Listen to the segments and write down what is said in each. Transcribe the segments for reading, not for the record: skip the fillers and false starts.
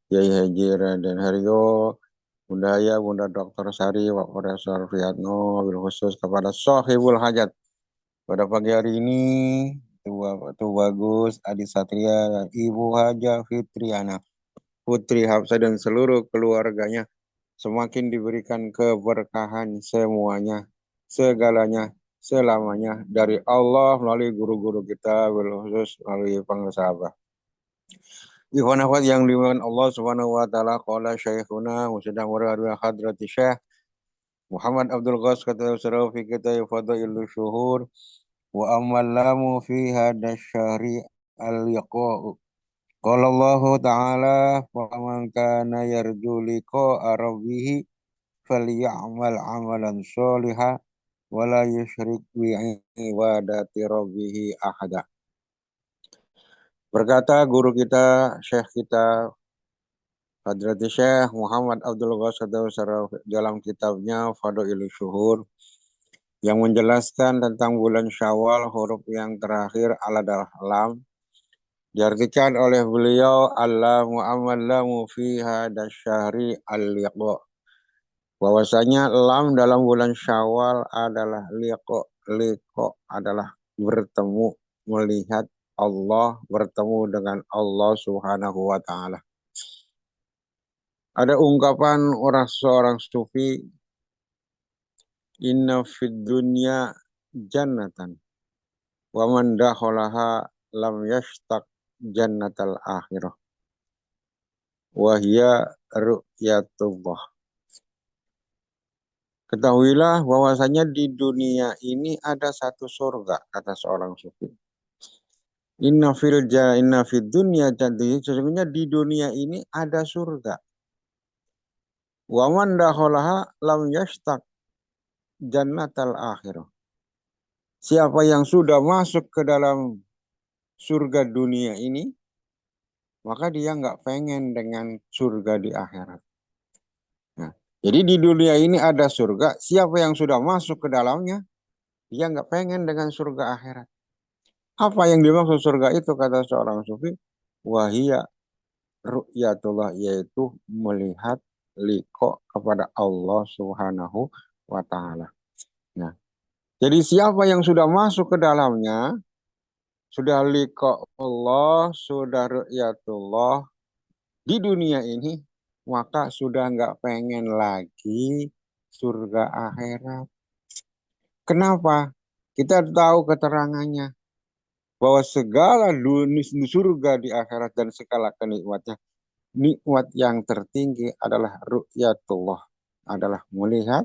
Yai Haji Raden Haryo, Bunda Aya, Bunda Dr. Sari, Pak Profesor Friatno, bil khusus kepada Sohibul Hajat. Pada pagi hari ini, Tuh Bagus, Adi Satria, dan Ibu Haja Fitriana, Putri Hafsa dan seluruh keluarganya semakin diberikan keberkahan semuanya, segalanya, selamanya dari Allah melalui guru-guru kita, bil khusus melalui pengusaha. Ikhwan akhwat yang dimuliakan Allah Subhanahu wa taala, qala syekhuna wa sedang warahmatullahi hadrati Syekh Muhammad Abdul Ghas kata sarau fi kitab Fadailus Syuhur wa amallamu fi hada syahri al-liqa. Qala Allah taala faman kana yarju liqa rabbih falyamal amalan sholihan wa la yusyrik bi ibadati rabbih ahada. Berkata guru kita, Syekh kita Hadrati Syekh Muhammad Abdul Ghasad dalam kitabnya Fadailus Syuhur yang menjelaskan tentang bulan Syawal, huruf yang terakhir adalah lam, diartikan oleh beliau Allah mu'amallamu fiha dasyahri al-liqa, bahwasanya lam dalam bulan Syawal adalah liqa. Liqa adalah bertemu, melihat Allah, bertemu dengan Allah Subhanahu wa taala. Ada ungkapan seorang sufi, inna fid dunya jannatan wa man dakhalaha lam yashtaq jannatal akhirah wa hiya ru'yatullah. Ketahuilah bahwasanya di dunia ini ada satu surga, kata seorang sufi. Inna fid dunya jannatan, sesungguhnya di dunia ini ada surga. Wa man dakhalaha lam yashtaq jannatal akhirah. Siapa yang sudah masuk ke dalam surga dunia ini, maka dia nggak pengen dengan surga di akhirat. Nah, jadi di dunia ini ada surga, siapa yang sudah masuk ke dalamnya, dia nggak pengen dengan surga akhirat. Apa yang dimaksud surga itu, kata seorang sufi? Wahia ru'yatullah, yaitu melihat liqa kepada Allah Subhanahu wa ta'ala. Nah, jadi siapa yang sudah masuk ke dalamnya, sudah liqa Allah, sudah ru'yatullah di dunia ini, maka sudah nggak pengen lagi surga akhirat. Kenapa? Kita tahu keterangannya bahwa segala dunia surga di akhirat dan segala kenikmatnya, nikmat yang tertinggi adalah ru'yatullah, adalah melihat,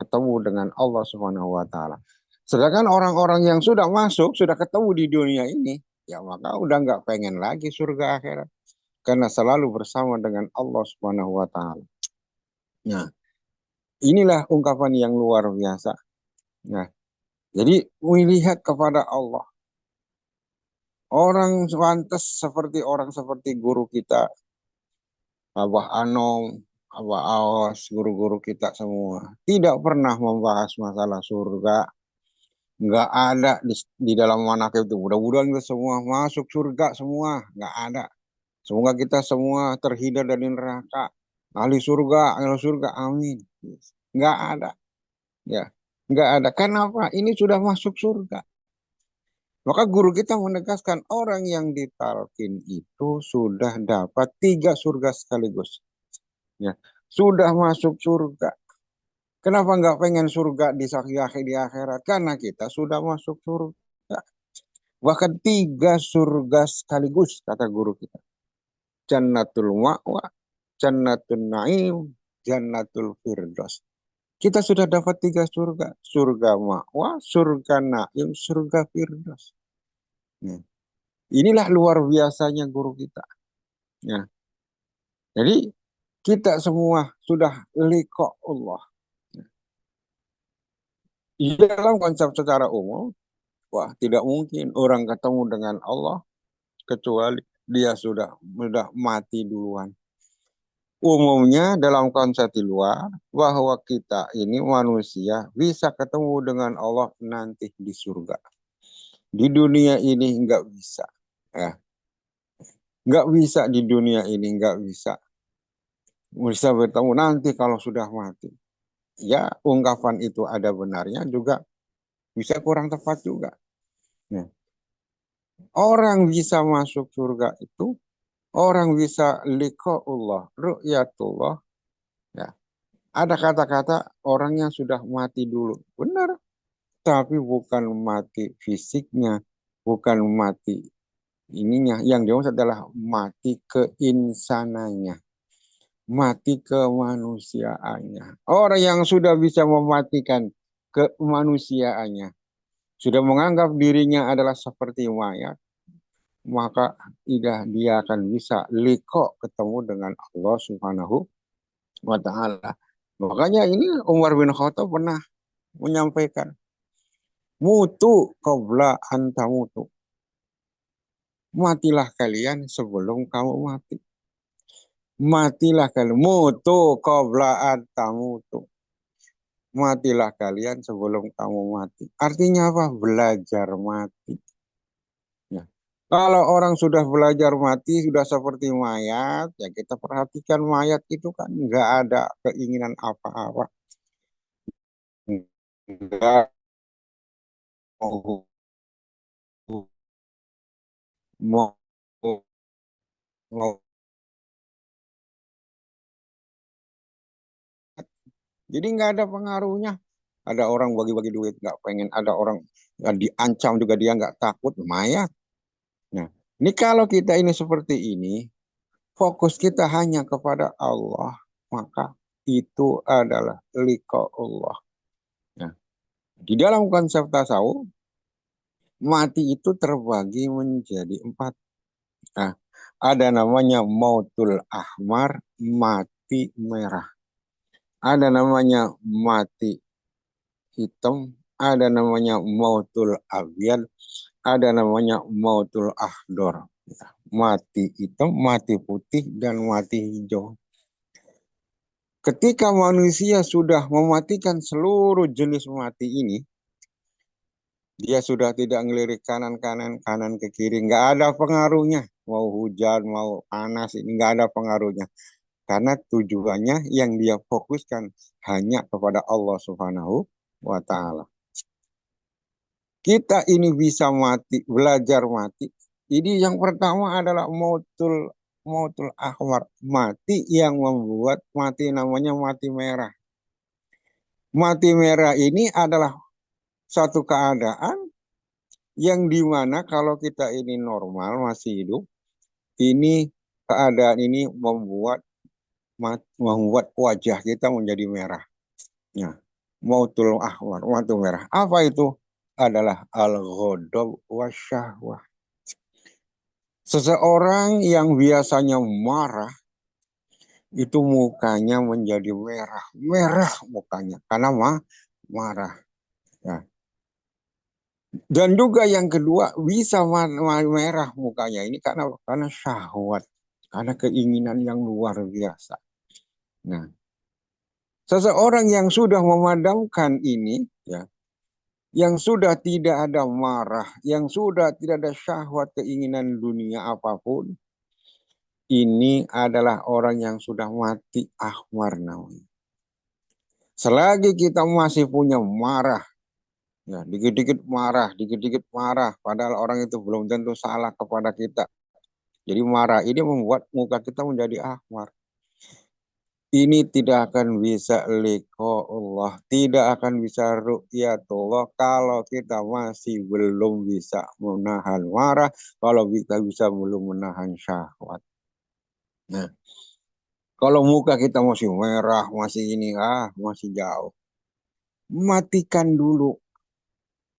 ketemu dengan Allah Subhanahu wa taala. Sedangkan orang-orang yang sudah masuk, sudah ketemu di dunia ini, ya maka udah nggak pengen lagi surga akhirat karena selalu bersama dengan Allah Subhanahu wa taala. Nah, inilah ungkapan yang luar biasa. Nah, jadi melihat kepada Allah. Orang pantas seperti orang seperti guru kita, Abah Anom, Abah Aos, guru-guru kita semua, tidak pernah membahas masalah surga. Nggak ada di dalam manakib itu. Mudah-mudahan kita semua masuk surga semua. Nggak ada. Semoga kita semua terhindar dari neraka. Ahli surga, amin. Nggak ada. Ya, nggak ada. Kenapa? Ini sudah masuk surga. Maka guru kita menegaskan orang yang ditalkin itu sudah dapat 3 surga sekaligus. Ya, sudah masuk surga. Kenapa nggak pengen surga di akhirat? Karena kita sudah masuk surga. Bahkan 3 surga sekaligus, kata guru kita. Jannatul ma'wa, Jannatul Naim, Jannatul Firdaus. Kita sudah dapat 3 surga. Surga ma'wa, surga naim, surga firdaus. Nah, inilah luar biasanya guru kita. Nah, jadi kita semua sudah liqa Allah. Di dalam konsep secara umum, wah tidak mungkin orang ketemu dengan Allah kecuali dia sudah mati duluan. Umumnya dalam konsep di luar, bahwa kita ini manusia bisa ketemu dengan Allah nanti di surga. Di dunia ini nggak bisa. Ya. Nggak bisa di dunia ini, nggak bisa. Bisa bertemu nanti kalau sudah mati. Ya, ungkapan itu ada benarnya juga, bisa kurang tepat juga. Nah, orang bisa masuk surga itu, orang bisa liqa'ullah, ru'yatullah. Ya, ada kata-kata orang yang sudah mati dulu. Benar, tapi bukan mati fisiknya, bukan mati ininya. Yang dimaksud adalah mati keinsanannya, mati kemanusiaannya. Orang yang sudah bisa mematikan kemanusiaannya, sudah menganggap dirinya adalah seperti mayat, maka dia akan bisa liko ketemu dengan Allah Subhanahu wa Ta'ala. Makanya ini Umar bin Khattab pernah menyampaikan, mutu qabla antamutu. Matilah kalian sebelum kamu mati. Matilah kalian. Mutu qabla antamutu. Matilah kalian sebelum kamu mati. Artinya apa? Belajar mati. Ya. Kalau orang sudah belajar mati, sudah seperti mayat, ya kita perhatikan mayat itu kan nggak ada keinginan apa-apa. Nggak mau, mau, mau. Jadi nggak ada pengaruhnya. Ada orang bagi-bagi duit, nggak pengen. Ada orang diancam juga dia nggak takut, mayat. Nah, ini kalau kita ini seperti ini, fokus kita hanya kepada Allah, maka itu adalah liqa Allah. Nah, di dalam konsep tasawuf, mati itu terbagi menjadi empat. Nah, ada namanya mautul ahmar, mati merah. Ada namanya mati hitam, ada namanya mautul abyad, ada namanya mautul ahdor. Mati hitam, mati putih, dan mati hijau. Ketika manusia sudah mematikan seluruh jenis mati ini, dia sudah tidak ngelirik kanan-kanan, kanan ke kiri. Nggak ada pengaruhnya. Mau hujan, mau panas, ini nggak ada pengaruhnya. Karena tujuannya yang dia fokuskan hanya kepada Allah Subhanahu wa Ta'ala. Kita ini bisa mati, belajar mati. Ini yang pertama adalah mautul ahmar, mati yang membuat mati namanya mati merah. Mati merah ini adalah satu keadaan yang dimana kalau kita ini normal masih hidup, ini keadaan ini membuat wajah kita menjadi merah. Ya, mautul ahmar, mautul merah. Apa itu? Adalah al-ghadab wasyahwah. Seseorang yang biasanya marah itu mukanya menjadi merah, merah mukanya karena marah. Ya. Dan juga yang kedua bisa merah mukanya ini karena syahwat, karena keinginan yang luar biasa. Nah, seseorang yang sudah memadamkan ini, ya, yang sudah tidak ada marah, yang sudah tidak ada syahwat keinginan dunia apapun, ini adalah orang yang sudah mati ahmar namanya. Selagi kita masih punya marah, ya, dikit-dikit marah, padahal orang itu belum tentu salah kepada kita. Jadi marah ini membuat muka kita menjadi ahmar. Ini tidak akan bisa liqa Allah, tidak akan bisa ru'yatullah kalau kita masih belum bisa menahan marah, kalau kita bisa belum menahan syahwat. Nah, kalau muka kita masih merah, masih ini, masih jauh. Matikan dulu.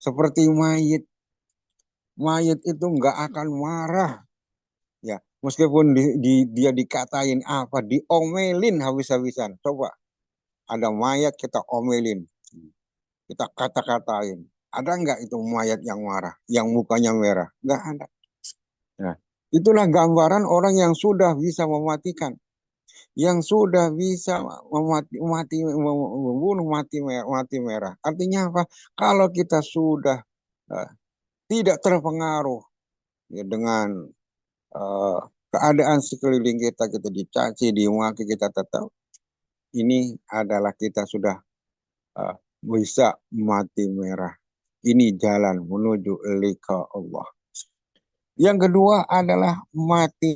Seperti mayit. Mayit itu nggak akan marah. Ya, meskipun dia dikatain apa, diomelin habis-habisan. Coba, ada mayat kita omelin. Kita kata-katain. Ada nggak itu mayat yang marah, yang mukanya merah? Nggak ada. Nah, itulah gambaran orang yang sudah bisa mematikan, yang sudah bisa membunuh mati merah. Artinya apa? Kalau kita sudah uh, tidak terpengaruh ya, dengan uh, keadaan sekeliling kita dicaci, dimaki, kita tetap ini adalah kita sudah bisa mati merah. Ini jalan menuju lika Allah. Yang kedua adalah mati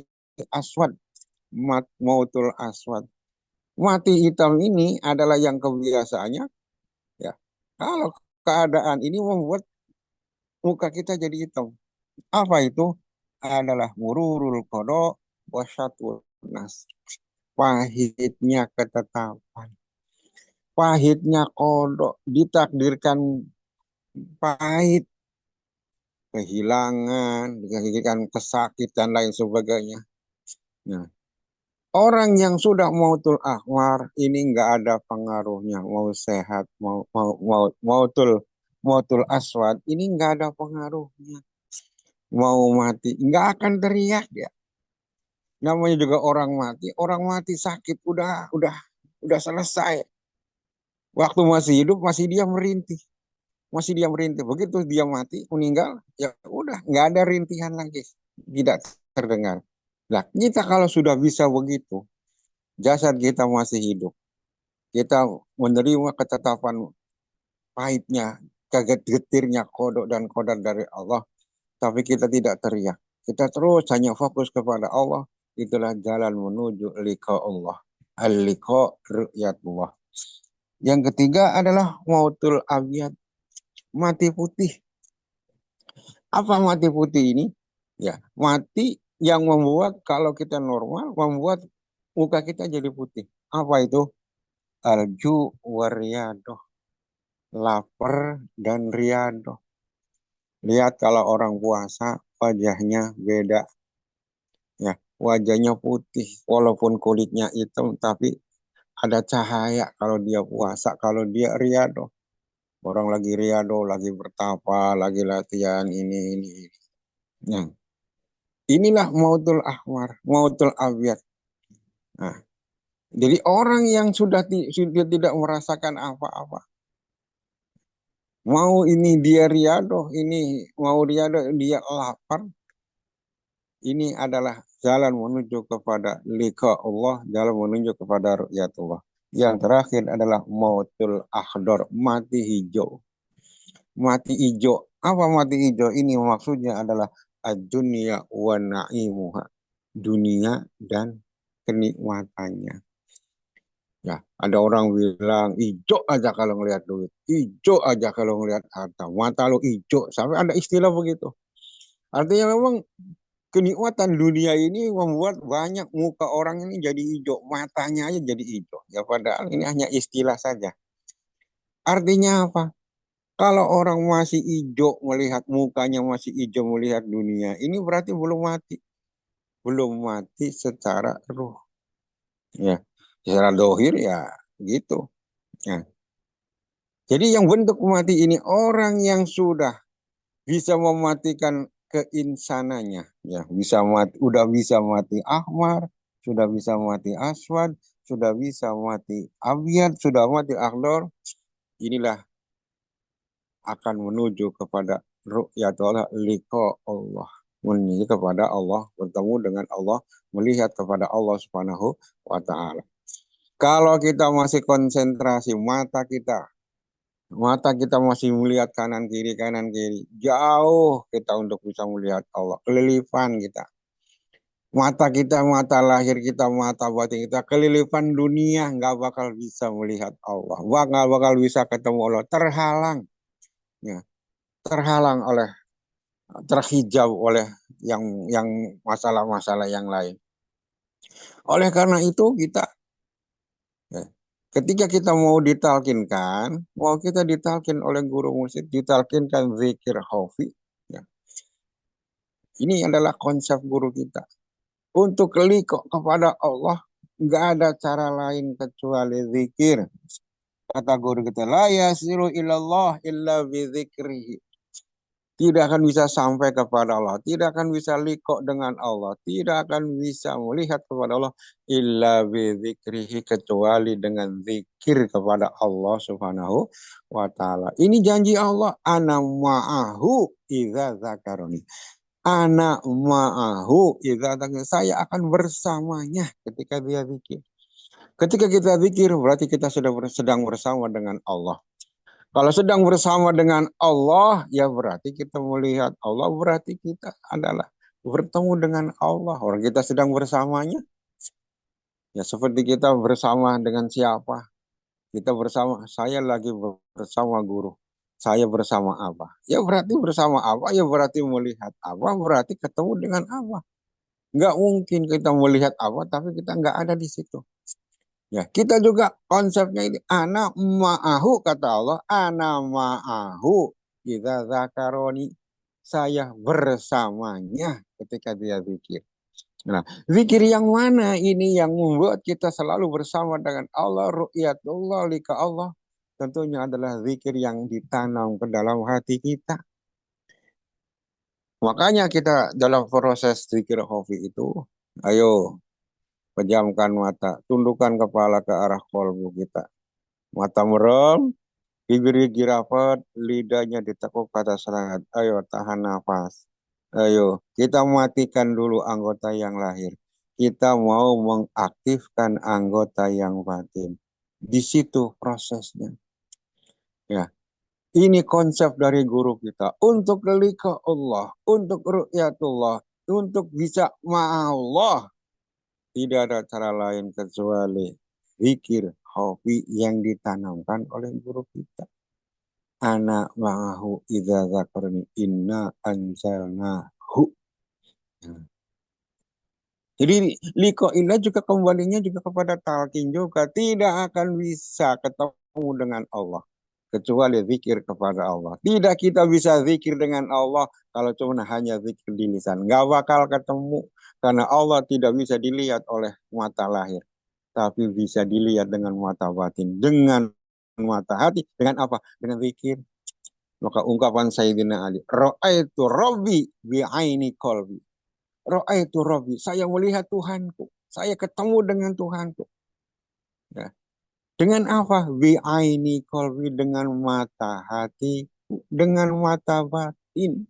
aswad, mautul aswad. Mati hitam ini adalah yang kebiasaannya, ya. Kalau keadaan ini membuat muka kita jadi hitam. Apa itu? Adalah mururul kodok wasyatul nas. Pahitnya ketetapan. Pahitnya kodok. Ditakdirkan pahit. Kehilangan, ditakdirkan kesakitan, lain sebagainya. Nah, orang yang sudah mautul ahwar ini nggak ada pengaruhnya. Mau sehat, mautul aswad ini nggak ada pengaruhnya. Mau mati, nggak akan teriak dia. Namanya juga orang mati sakit udah selesai. Waktu masih hidup masih dia merintih, masih dia merintih. Begitu dia mati meninggal, ya udah nggak ada rintihan lagi, tidak terdengar. Nah, kita kalau sudah bisa begitu, jasad kita masih hidup, kita menerima ketetapan pahitnya, kaget getirnya kodok dan kodar dari Allah, tapi kita tidak teriak. Kita terus hanya fokus kepada Allah. Itulah jalan menuju liqa Allah. Al-liqa ru'yatullah. Yang ketiga adalah mautul abyad, mati putih. Apa mati putih ini? Ya, mati yang membuat kalau kita normal membuat muka kita jadi putih. Apa itu? Alju wariyadoh, lapar dan riadoh. Lihat kalau orang puasa wajahnya beda. Ya, wajahnya putih walaupun kulitnya hitam tapi ada cahaya kalau dia puasa, kalau dia riado. Orang lagi riado, lagi bertapa, lagi latihan ini. Nah, inilah mautul ahmar, mautul abyad. Nah, jadi orang yang sudah tidak merasakan apa-apa. Mau ini dia riado, ini mau riado, dia lapar. Ini adalah jalan menuju kepada liqa Allah, jalan menuju kepada ru'yatullah. Yang terakhir adalah mautul akhdar, mati hijau. Mati hijau. Apa mati hijau? Ini maksudnya adalah ad-dunya wa na'imuha. Dunia dan kenikmatannya. Ya, ada orang bilang hijau aja kalau ngelihat duit, hijau aja kalau ngelihat harta, mata lo hijau. Sampai ada istilah begitu. Artinya memang kenikmatan dunia ini membuat banyak muka orang ini jadi hijau, matanya aja jadi hijau. Ya padahal ini hanya istilah saja. Artinya apa? Kalau orang masih hijau melihat mukanya masih hijau melihat dunia, ini berarti belum mati. Belum mati secara ruh. Ya, secara dohir ya gitu. Ya. Jadi yang bentuk mati ini orang yang sudah bisa mematikan keinsanannya, ya bisa mati, udah bisa mati ahmar, sudah bisa mati aswad, sudah bisa mati abyad, sudah mati akhdar. Inilah akan menuju kepada ru'yatullah, liqa Allah, menuju kepada Allah, bertemu dengan Allah, melihat kepada Allah Subhanahu wa taala. Kalau kita masih konsentrasi mata kita masih melihat kanan kiri, jauh kita untuk bisa melihat Allah, kelilipan kita. Mata kita, mata lahir kita, mata batin kita, kelilipan dunia, nggak bakal bisa melihat Allah, nggak bakal bisa ketemu Allah, terhalang, ya, terhalang oleh, terhijau oleh yang masalah-masalah yang lain. Oleh karena itu kita, ya, ketika kita mau kita ditalkin oleh guru musik, ditalkinkan zikir khafi, ya. Ini adalah konsep guru kita. Untuk liko kepada Allah, nggak ada cara lain kecuali zikir. Kata guru kita, la yasiru ilallah illa bizikrihi. Tidak akan bisa sampai kepada Allah, tidak akan bisa liko dengan Allah, tidak akan bisa melihat kepada Allah illa bidzikrihi, kecuali dengan zikir kepada Allah Subhanahu wa taala. Ini janji Allah, ana ma'ahu idza zakaroni. Ana ma'ahu. Saya akan bersamanya ketika dia zikir. Ketika kita zikir berarti kita sudah sedang bersama dengan Allah. Kalau sedang bersama dengan Allah, ya berarti kita melihat Allah, berarti kita adalah bertemu dengan Allah. Orang kita sedang bersamanya, ya seperti kita bersama dengan siapa? Kita bersama, saya lagi bersama guru. Saya bersama apa? Ya berarti bersama apa? Ya berarti melihat apa? Berarti ketemu dengan apa? Nggak mungkin kita melihat apa, tapi kita nggak ada di situ. Ya, kita juga konsepnya ini ana ma'ahu kata Allah, ana ma'ahu kita zakaroni, saya bersamanya ketika dia zikir. Nah, zikir yang mana ini yang membuat kita selalu bersama dengan Allah, ru'yatullah lika Allah? Tentunya adalah zikir yang ditanam ke dalam hati kita. Makanya kita dalam proses zikir khafi itu, ayo pejamkan mata, tundukkan kepala ke arah kolbu kita. Mata merem, bibir gigi rapat, lidahnya ditekuk pada serangan. Ayo tahan nafas. Ayo, kita matikan dulu anggota yang lahir. Kita mau mengaktifkan anggota yang batin. Di situ prosesnya. Ya, ini konsep dari guru kita. Untuk lika Allah, untuk ru'yatullah, untuk bisa ma'allah. Tidak ada cara lain kecuali zikir, hobi yang ditanamkan oleh guru kita. Anak ma'ahu idza zakarni inna anzalnahu. Jadi liko ilah juga kembalinya juga kepada talqin juga. Tidak akan bisa ketemu dengan Allah. Kecuali zikir kepada Allah. Tidak kita bisa zikir dengan Allah kalau cuma hanya zikir di lisan. Gak bakal ketemu. Karena Allah tidak bisa dilihat oleh mata lahir. Tapi bisa dilihat dengan mata batin. Dengan mata hati. Dengan apa? Dengan zikir. Maka ungkapan Sayyidina Ali. Ra'aitu Rabbi bi'aini qalbi. Ra'aitu Rabbi. Saya melihat Tuhanku. Saya ketemu dengan Tuhanku. Ya. Dengan apa? Bi'aini qalbi. Dengan mata hati. Dengan mata batin.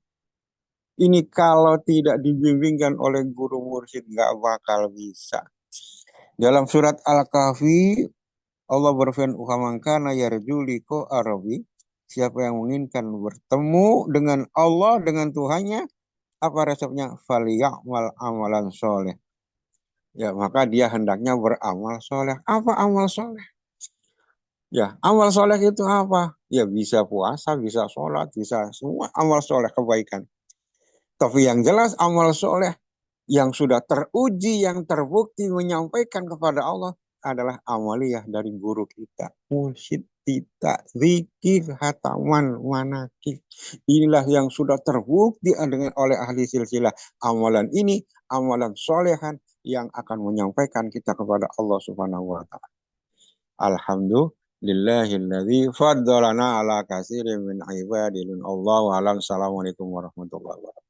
Ini kalau tidak dibimbingkan oleh guru mursyid nggak bakal bisa. Dalam surat Al-Kahfi Allah berfirman uhamangkana yarju liko arabi. Siapa yang menginginkan bertemu dengan Allah, dengan Tuhannya, apa resepnya? Faliya'mal amalan soleh. Ya, maka dia hendaknya beramal soleh. Apa amal soleh? Ya, amal soleh itu apa? Ya, bisa puasa, bisa sholat, bisa semua amal soleh kebaikan. Tapi yang jelas amal soleh yang sudah teruji, yang terbukti menyampaikan kepada Allah adalah amaliyah dari guru kita. Mursyid kita, zikir, hataman, manakib. Inilah yang sudah terbukti dengan oleh ahli silsilah. Amalan ini, amalan solehan yang akan menyampaikan kita kepada Allah Subhanahu wa Ta'ala. Alhamdulillahilladzi faddalana ala katsirin min ibadilin. Allahu a'lam. Assalamualaikum warahmatullahi wabarakatuh.